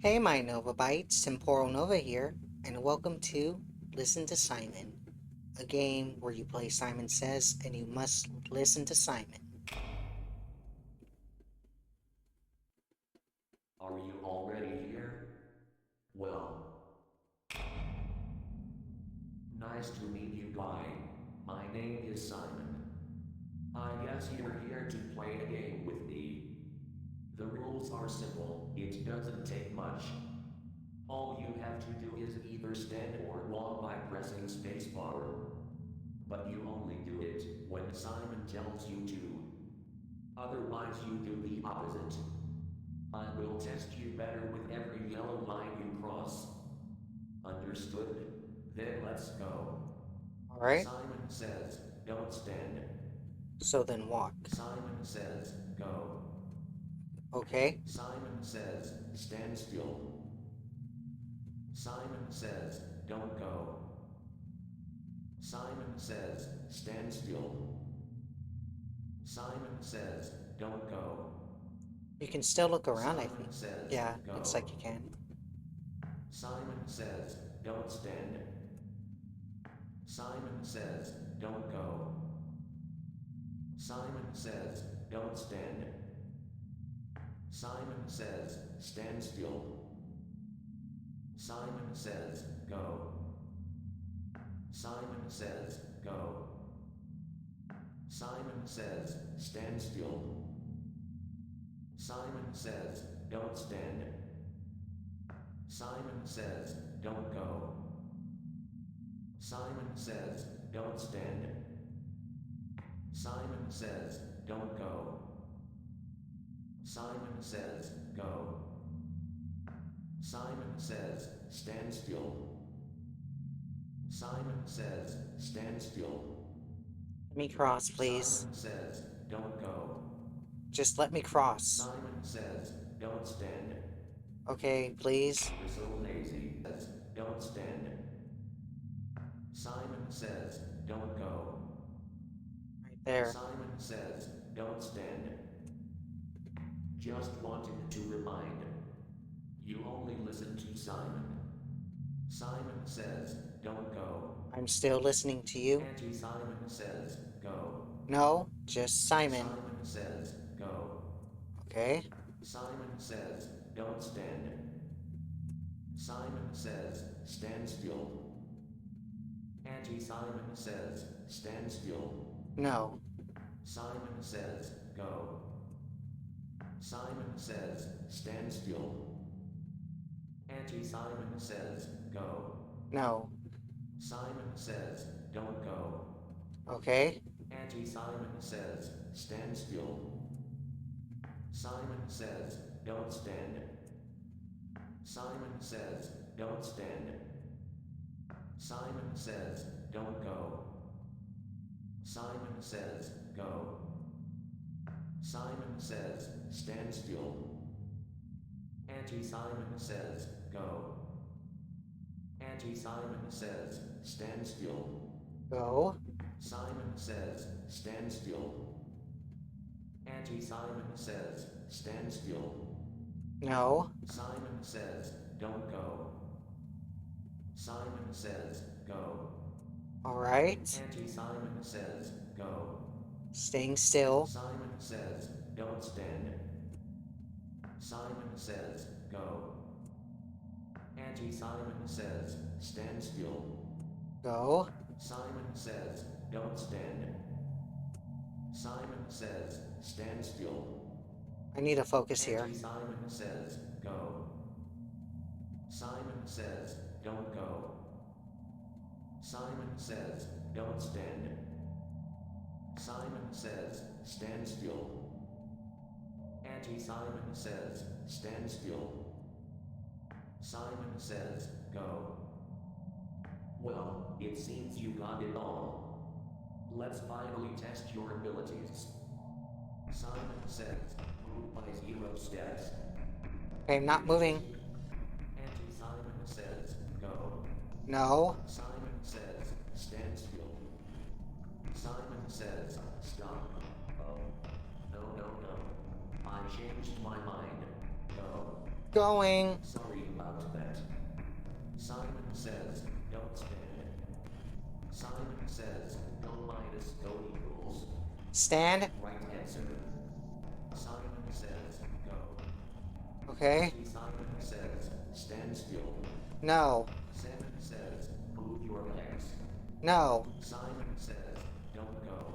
Hey my Nova Bytes, Temporal Nova here, and welcome to Listen to Simon, a game where you play Simon Says and you must listen to Simon. Are you already here? Well, nice to meet you, guy. My name is Simon. I guess you're here to play a game with me. The rules are simple, it doesn't take much. All you have to do is either stand or walk by pressing spacebar. But you only do it when Simon tells you to. Otherwise, you do the opposite. I will test you better with every yellow line you cross. Understood? Then let's go. Alright, Simon says, don't stand. so then walk. Simon says, go. Okay, Simon says, stand still. Simon says, don't go. Simon says, stand still. Simon says, don't go. you can still look around, I Simon think. says, Yeah, go. looks like you can. Simon says, don't stand. Simon says, don't go. Simon says, don't stand. Simon says, stand still. Simon says, go. Simon says, go. Simon says, stand still. Simon says, don't stand. Simon says, don't go. Simon says, don't stand. Simon says, don't go. Simon says, go. Simon says, stand still. Simon says, stand still. Let me cross, please. Simon says, don't go. Just let me cross. Simon says, don't stand. Okay, please. You're so lazy. Says, don't stand. Simon says, don't go. Right there. Simon says, don't stand. Just wanted to remind. You only listen to Simon. Simon says, don't go. I'm still listening to you. Anti-Simon says, go. No, just Simon. Simon says, go. Okay, Simon says, don't stand. Simon says, stand still. Anti-Simon says, stand still. no. Simon says, go. Simon says, stand still. Anti-Simon says, go. No. Simon says, don't go. Okay, Anti-Simon says, stand still. Simon says, don't stand. Simon says, don't stand. Simon says, don't go. Simon says, go. Simon says, stand still. Anti-Simon says, go. Anti-Simon says, stand still. go. Simon says, stand still. Anti-Simon says, stand still. No. Simon says, don't go. Simon says, go. Alright. Anti-Simon says, go. Staying still. Simon says, don't stand. Simon says, go. Anti-Simon says, stand still. Go. Simon says, don't stand. Simon says, stand still. I need to focus here. Anti-Simon says, go. Simon says, don't go. Simon says, don't stand. Simon says, stand still. Anti-Simon says, stand still. Simon says, go. Well, it seems you got it all. Let's finally test your abilities. Simon says, move by 0 steps. Okay, I'm not moving. Anti-Simon says, go. No. Simon says, stand still. Simon says, stop. Oh. No, no, no. I changed my mind. Go. Going. Sorry, Simon says, don't stand. Simon says, go minus go equals. Stand. Right answer. Simon says, go. Okay. Simon says, stand still. No. Simon says, move your legs. No. Simon says, don't go.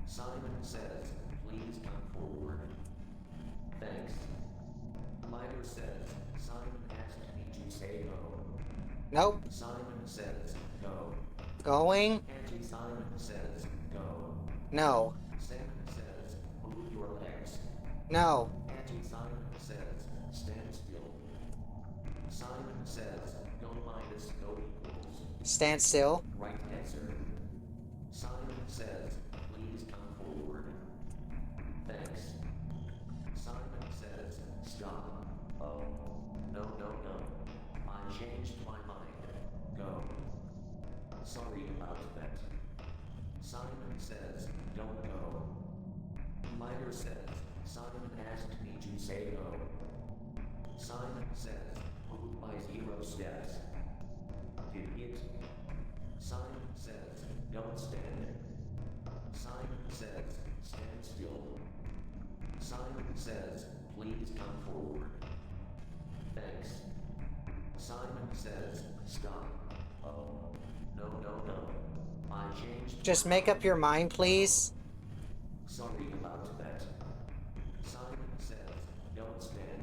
Simon says, please come forward. Thanks. Miter says, Simon asked me to say go. Nope. Simon says, go. Going. Anti-Simon says, go. No. Simon says, move your legs. No. Anti-Simon says, stand still. Simon says, go minus go equals. Stand still. Right answer. Simon says, please come forward. Thanks. Simon says, stop. Oh. No, no, no. I changed my mind. Go. Sorry about that. Simon says, don't go. Miter says, Simon asked me to say go. Simon says, move by 0 steps. Did it? Simon says, don't stand. Simon says, stand still. Simon says, please come forward. Thanks. Simon says, stop. Oh. No, no, no. I changed. Just make up your mind, please. Sorry about that. Simon says, don't stand.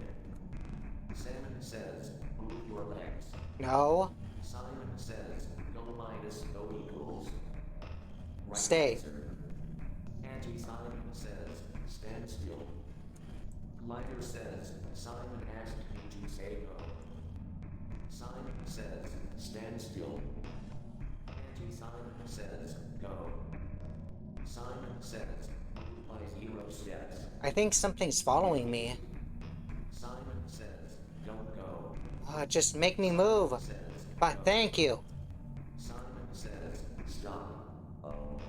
Simon says, move your legs. No. Simon says, go minus go equals. Right Stay. answer. Anti-Simon says, stand still. Lighter says, Simon asked me to say go. Simon says, stand still. Anti-Simon says, go. Simon says, move by 0 steps. I think something's following me. Simon says, don't go. Just make me move. Says, But thank you. Simon says, stop. Oh.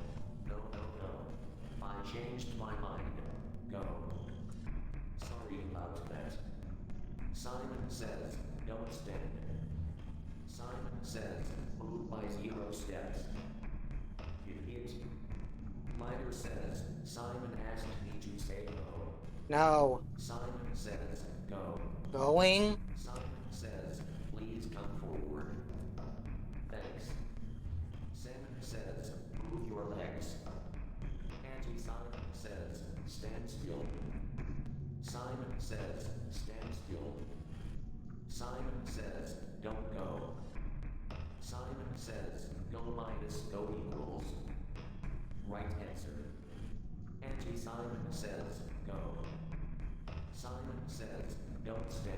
No, no, no. I changed my mind. Go. Sorry about that. Simon says, don't stand. Simon says, move by 0 steps. Did it? Miter says, Simon asked me to say go. No. Simon says, go. Going. Simon says, please come forward. Thanks. Simon says, move your legs. Anti-Simon says, stand still. Simon says, stand still. Simon says, don't go. Simon says, go minus go equals. Right answer. Anti-Simon says, go. Simon says, don't stand.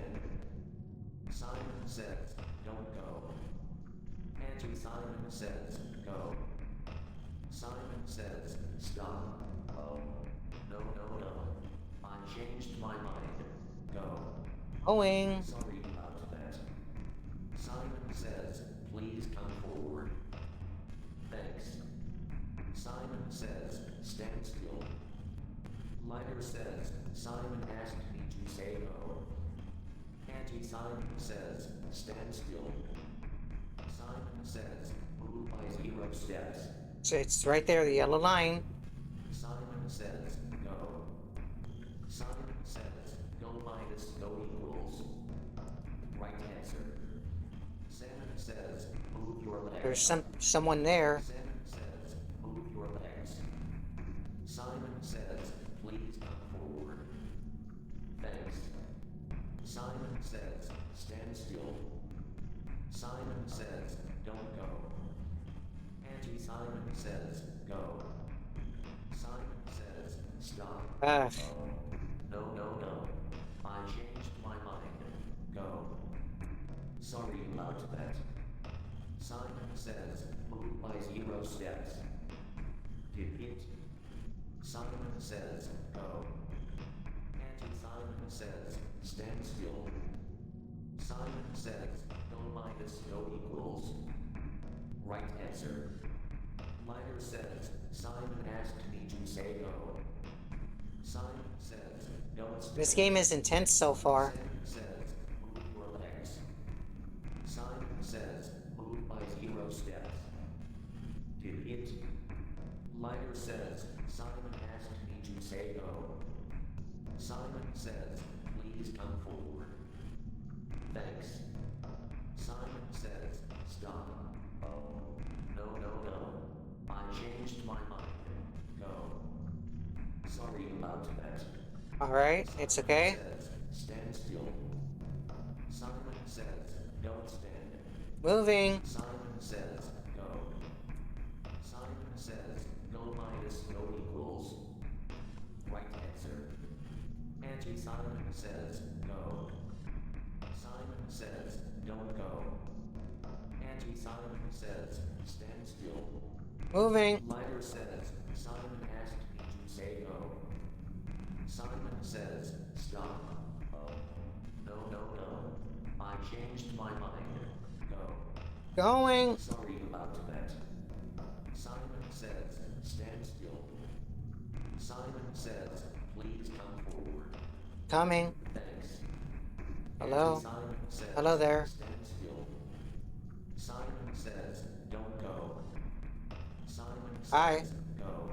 Simon says, don't go. Anti-Simon says, go. Simon says, stop. Oh. No, no, no. I changed my mind. Go. Going. Sorry about that. Simon says, please come forward. Thanks. Simon says, stand still. Lighter says, Simon asked me to say go. Anti-Simon says, stand still. Simon says, move by 0 steps. So it's right there, the yellow line. Simon says, go. Simon says, go minus go equals. Right answer. Simon says, move your legs. There's someone there. Simon says, move your legs. Simon says, please come forward. Thanks. Simon says, stand still. Simon says, don't go. Anti-Simon says, go. Simon says, stop. Ugh. No, no, no. I changed my mind. Go. Sorry about that. Simon says, move by 0 steps. Did it? Simon says, go. Anti-Simon says, stand still. Simon says, go minus go equals. Right answer. Lighter says, Simon asked me to say go. Simon says, don't stand. This game is intense so far. Simon says, move your legs. Simon Lighter says, Simon asked me to say go. Simon says, please come forward. Thanks. Simon says, stop. Oh. No, no, no. I changed my mind. Go. Sorry about that. Alright, it's okay. Simon says, stand still. Simon says, don't stand. Moving. Simon says, go. Simon says, go minus no equals. Right answer. Anti-Simon says, go. Simon says, don't go. Anti-Simon says, stand still. Moving. Lighter says, Simon asked me to say go. Simon says, stop. Oh. No, no, no. I changed my mind. Go. Going. Sorry about that. Simon says, stand still. Simon says, please come forward. Coming. Thanks. Hello. Anti-Simon says, Hello there. stand still. Simon says, don't go. Simon says, Hi. go.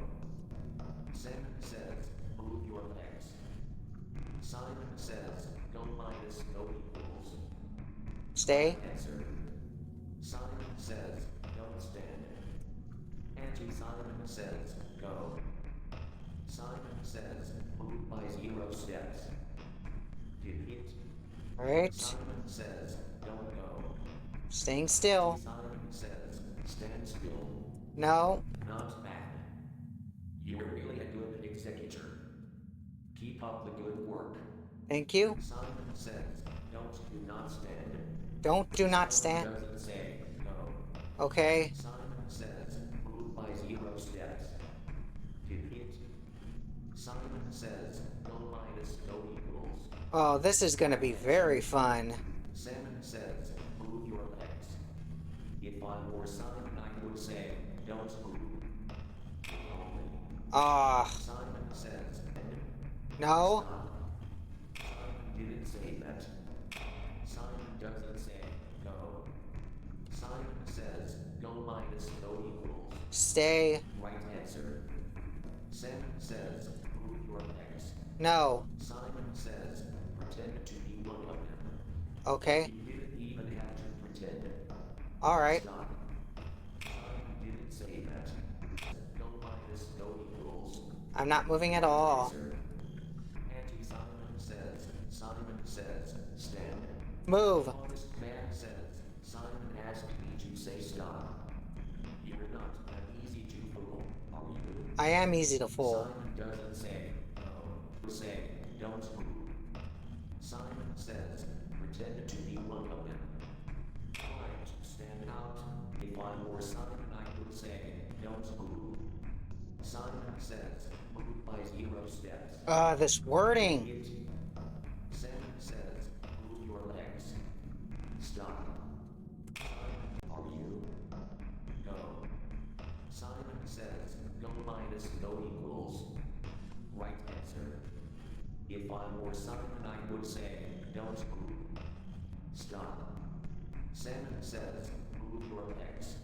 Simon says, move your legs. Simon says, go minus no equals. Stay. Answer. Simon says, don't stand. Anti-Simon says, go. Simon says, move by 0 steps. Did it? Alright. Simon says, don't go. Staying still. Simon says, stand still. No. Not bad. You're really a good executor. Keep up the good work. Thank you. Simon says, do not stand. Do not stand. Simon doesn't say go. Okay. Simon says, move by 0 steps. Did it? Simon says, go minus no equals. Oh, this is gonna be very fun. Simon says, move your legs. If I were Simon, I would say, don't move. Ah. Simon says, No. stop. Simon didn't say that. Simon doesn't say go. Simon says, go minus no equals. Stay. Right answer. Simon says, move your legs. No. Simon says, pretend to be one of them. Okay. You didn't even have to pretend. Alright. Stop. Simon didn't say that. Go minus no equals. I'm not moving at all. Answer. Simon says, stand. Move. Honest man says, Simon asked me to say stop. You're not that easy to fool, are you? I am easy to fool. Simon doesn't say no. Say, don't move. Simon says, pretend to be one of them. Try to stand out. If I were Simon, I would say, don't move. Simon says, move by 0 steps. This wording. It. Simon says, move your legs. Stop. Simon, are you? Go. Simon says, go minus no equals. Right answer. If I were Simon, I would say, don't move. Stop. Simon says, move your legs.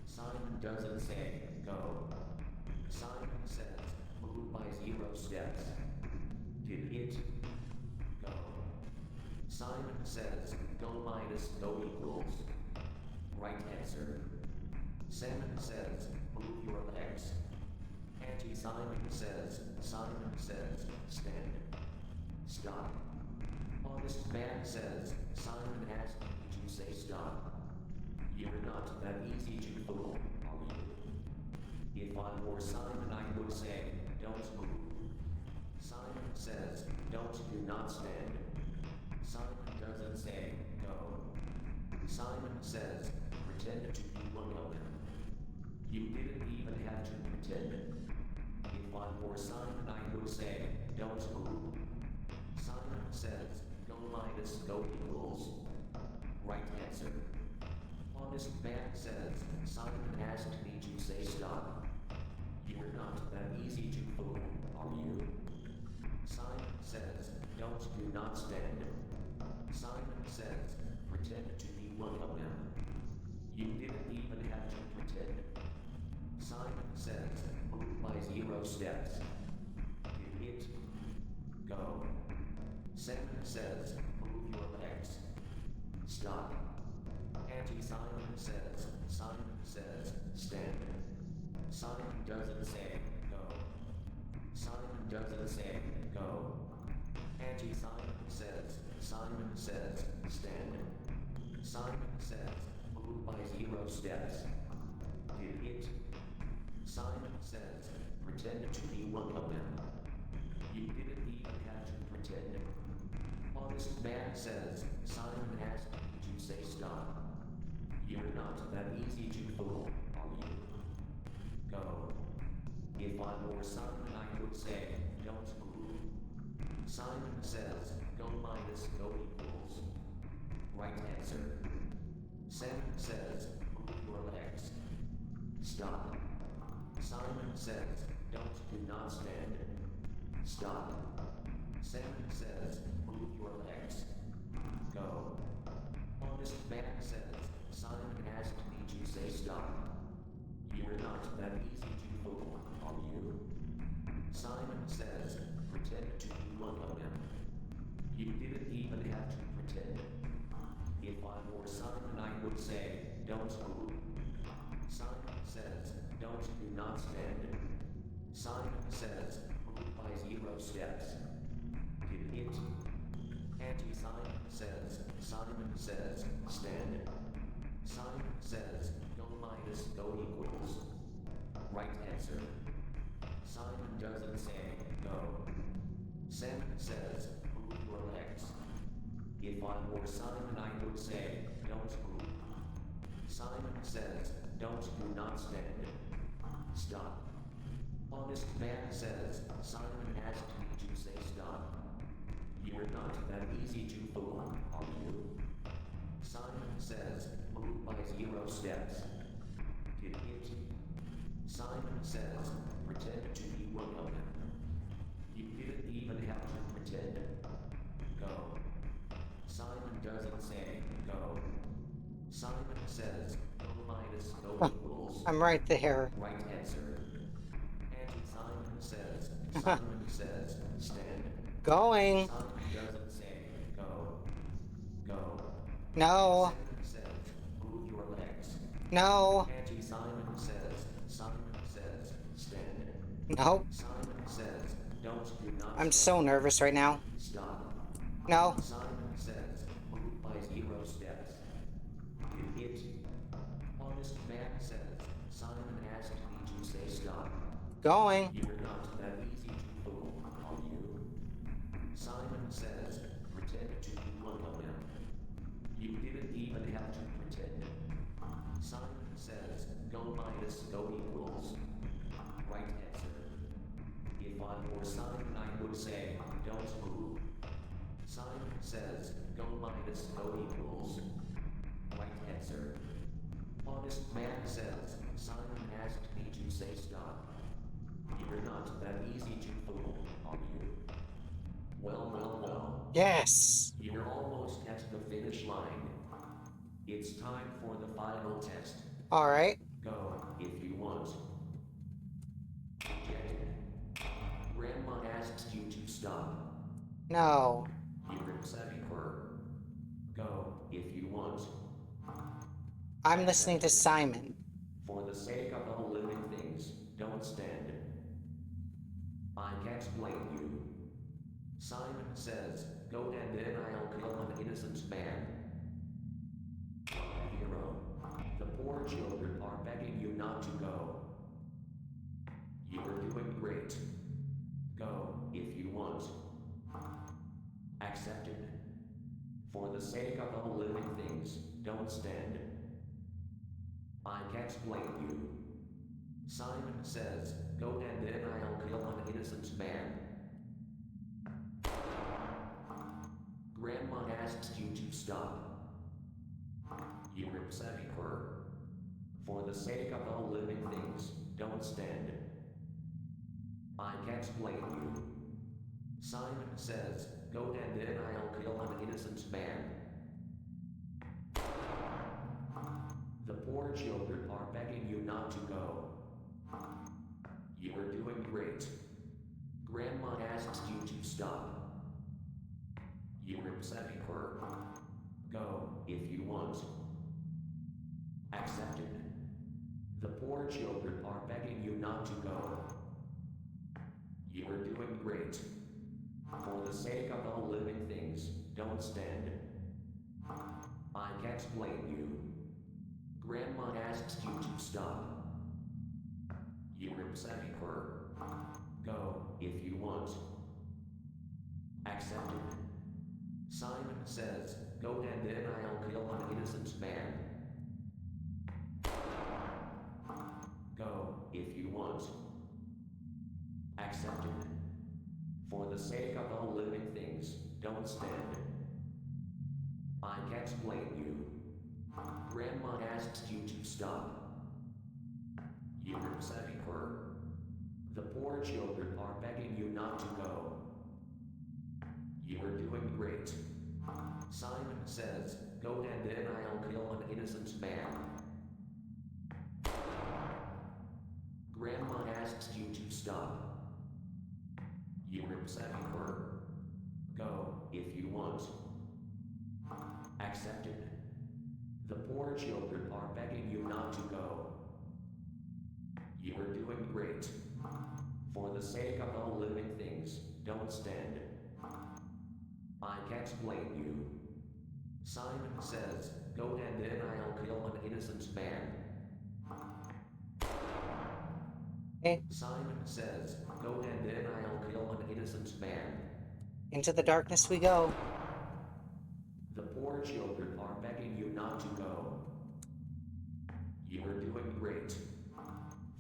Simon doesn't say, go. Simon says, move by 0 steps. Did it? Go. Simon says, go minus no equals. Right answer. Simon says, move your legs. Anti-Simon says, stand. Stop. Honest man says, Simon asked me to say stop. You're not that easy to fool, are you? If I were Simon, I would say, don't move. Simon says, do not stand. Simon doesn't say, go. Simon says, pretend to be one of them. You didn't even have to pretend. If I were Simon, I would say, don't move. Simon says, go minus no equals. Right answer. Honest man says, Simon asked me to say stop. You're not that easy to fool, are you? Simon says, do not stand. Simon says, pretend to be one of them. You didn't even have to pretend. Simon says, move by 0 steps. Hit. Go. Simon says, move your legs. Stop. Anti-Simon says, stand. Simon doesn't say, go. Simon doesn't say, go. Anti-Simon says, stand. Simon says, move by 0 steps. Hit. Simon says, pretend to be one of them. You didn't even have to pretend. Honest man says, Simon asked you to say stop. You're not that easy to fool, are you? Go. If I were Simon, I would say, don't move. Simon says, go minus go equals. Right answer. Simon says, move your legs. Stop. Simon says, do not stand. Stop. Simon says, move your legs. Go. Honest man says, Simon asked me to say stop. You're not that easy to fool, are you? Simon says, pretend to be one of them. You didn't even have to pretend. If I were Simon, I would say, don't move. Simon says, do not stand. Simon says, move by 0 steps. Hit. Anti-Simon says, stand. Simon says, go minus go equals. Right answer. Simon doesn't say, go. Simon says, move your legs. If I were Simon, I would say, don't move. Simon says, do not stand. Stop. Honest man says, Simon asked me to say stop. You're not that easy to fool, are you? Simon says, move by 0 steps. Hit. Simon says, pretend to be one of them. You didn't even have to pretend. Go. Simon doesn't say, go. Simon says, go minus go equals. I'm right there. Right answer. Simon says, stand. Going. Simon doesn't say, go. Go. No. Simon says, move your legs. No. Anti-Simon says, stand. Nope. Simon says, do not I'm stand. so nervous right now. Stop. No. Simon says, move by 0 steps. Hit. Honest man says, Simon asked me to say stop. Going. You're not that easy to fool, are you? Simon says, pretend to be one of them. You didn't even have to pretend. Simon says, go minus go equals. Right answer. If I were Simon, I would say, don't move. Simon says, go minus go equals. Right answer. Honest man says, Simon asked me to say stop. You're not that easy to fool, are you? Well. Yes. You're almost at the finish line. It's time for the final test. Alright. Go, if you want. Rejected. Grandma asks you to stop. No. You're upsetting her. Go, if you want. I'm listening to Simon. For the sake of all living things, don't stand. I can't blame you. Simon says, go and then I'll kill an innocent man. Hero. The poor children are begging you not to go. You are doing great. Go, if you want. Accepted. For the sake of all living things, don't stand. I can't blame you. Simon says, go and then I'll kill an innocent man. Grandma asks you to stop. You're upsetting her. For the sake of all living things, don't stand. I can't blame you. Simon says, go and then I'll kill an innocent man. The poor children are begging you not to go. great. Grandma asks you to stop. You're upsetting her. Go, if you want. Accepted. The poor children are begging you not to go. You are doing great. For the sake of all living things, don't stand. I can't blame you. Grandma asks you to stop. You're upsetting her. Go, if you want. Accepted. Simon says, go and then I'll kill an innocent man. Go, if you want. Accepted. For the sake of all living things, don't stand. I can't blame you. Grandma asks you to stop. You're upsetting her. The poor children are begging you not to go. You are doing great. Simon says, go and then I'll kill an innocent man. Grandma asks you to stop. You're upsetting her. Go, if you want. Accepted. The poor children are begging you not to go. You are doing great. For the sake of all living things, don't stand. I can't blame you. Simon says, go and then I'll kill an innocent man. Okay, Simon says, go and then I'll kill an innocent man. into the darkness we go. The poor children are begging you not to go. You are doing great.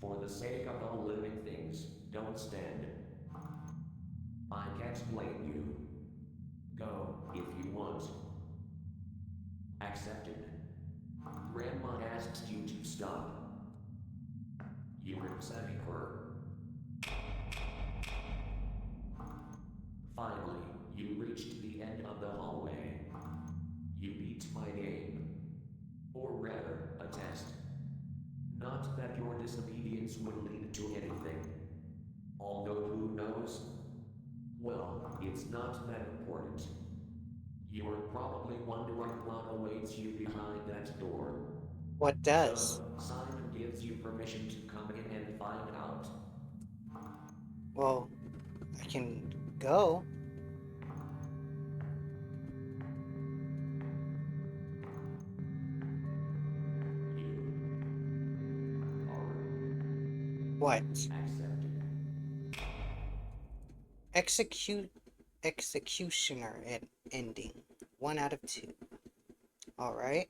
For the sake of all living things, don't stand. I can't blame you. Go, if you want. Accepted. Grandma asks you to stop. You're upsetting her. Finally, you reached the end of the hallway. You beat my game. Or rather, a test. Not that your disobedience would lead to anything. Although who knows? Well, it's not that important. You're probably wondering what awaits you behind that door. What does? So, Simon gives you permission to come in and find out. Well, I can go. You are What? accepted. Executioner ending. 1 out of 2. Alright.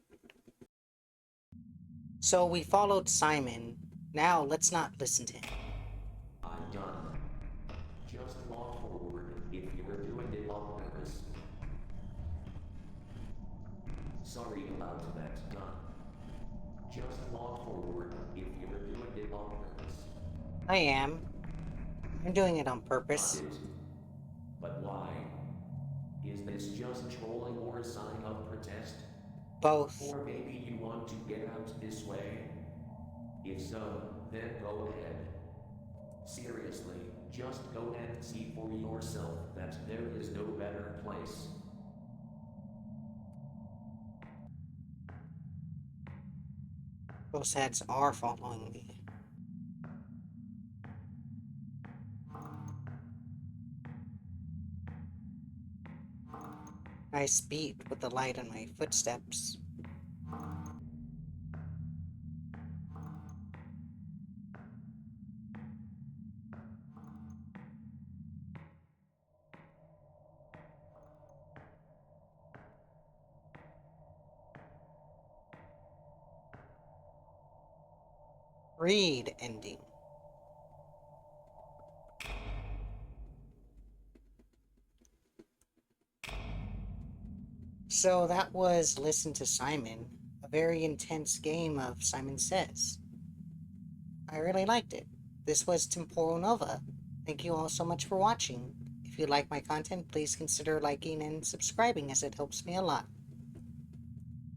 So we followed Simon. Now let's not listen to him. I'm done. Just walk forward if you were doing it on purpose. Sorry about that, done. Just walk forward if you were doing it on purpose. I am. I'm doing it on purpose. Got it. But why? Is this just trolling or a sign of protest? Both. Or maybe you want to get out this way? If so, then go ahead. Seriously, just go and see for yourself that there is no better place. Those heads are following me. Nice beat with the light on my footsteps. Read ending. So that was Listen to Simon, a very intense game of Simon Says. I really liked it. This was Temporal Nova. Thank you all so much for watching. If you like my content, please consider liking and subscribing as it helps me a lot.